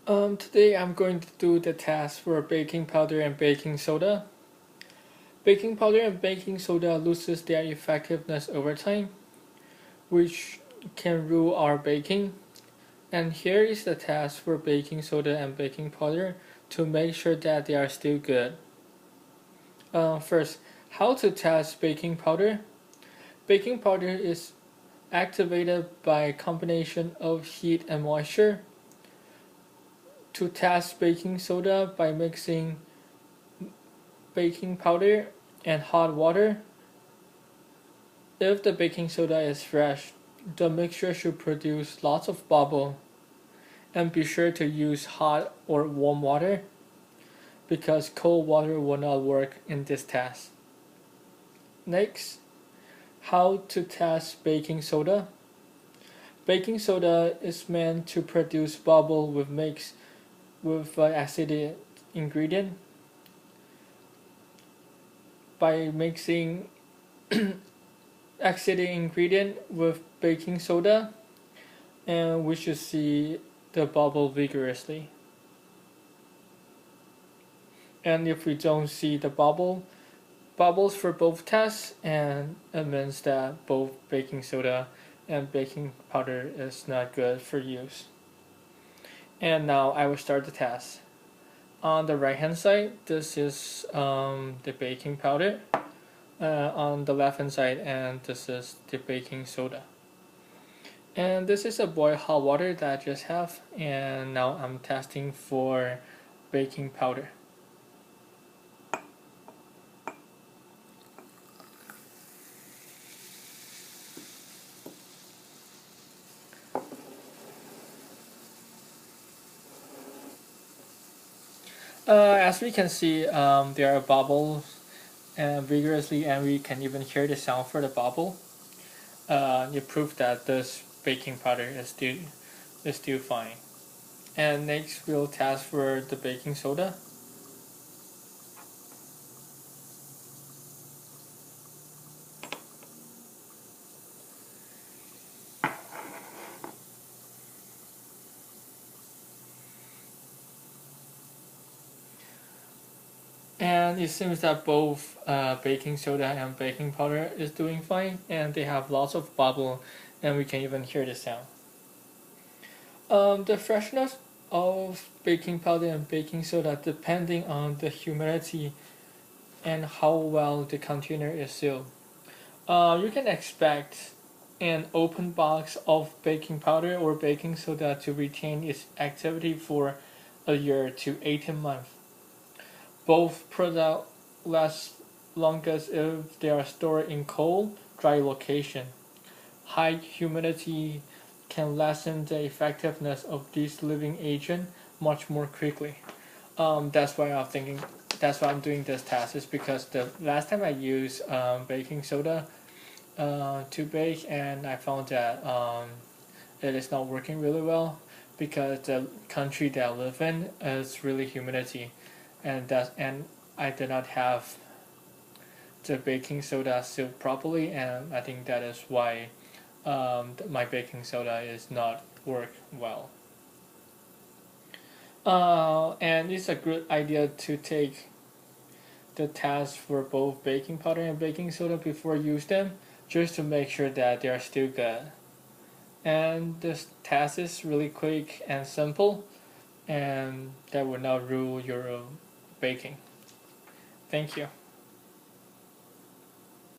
Today I'm going to do the test for baking powder and baking soda. Baking powder and baking soda loses their effectiveness over time, which can rule our baking. And here is the test for baking soda and baking powder to make sure that they are still good. First, how to test baking powder? Baking powder is activated by a combination of heat and moisture. To test baking soda by mixing baking powder and hot water. If the baking soda is fresh, the mixture should produce lots of bubble. And be sure to use hot or warm water because cold water will not work in this test. Next, how to test baking soda. Baking soda is meant to produce bubble with acidic ingredient. By mixing acidic ingredient with baking soda, and we should see the bubble vigorously. And if we don't see the bubbles for both tests, and it means that both baking soda and baking powder is not good for use. And now I will start the test. On the right hand side, this is the baking powder. On the left hand side, and this is the baking soda. And this is a boiled hot water that I just have, and now I'm testing for baking powder. As we can see, there are bubbles vigorously, and we can even hear the sound for the bubble. It proves that this baking powder is still fine. And next, we'll test for the baking soda. And it seems that both baking soda and baking powder is doing fine, and they have lots of bubble, and we can even hear the sound. The freshness of baking powder and baking soda depending on the humidity and how well the container is sealed. You can expect an open box of baking powder or baking soda to retain its activity for a year to 18 months. Both products last longest if they are stored in cold, dry location. High humidity can lessen the effectiveness of these living agents much more quickly. That's why I'm doing this test, is because the last time I used baking soda to bake, and I found that it is not working really well because the country that I live in is really humidity, and I did not have the baking soda sealed properly, and I think that is why my baking soda is not work well. And it's a good idea to take the test for both baking powder and baking soda before you use them, just to make sure that they are still good. And this test is really quick and simple, and that will not rule your baking. Thank you.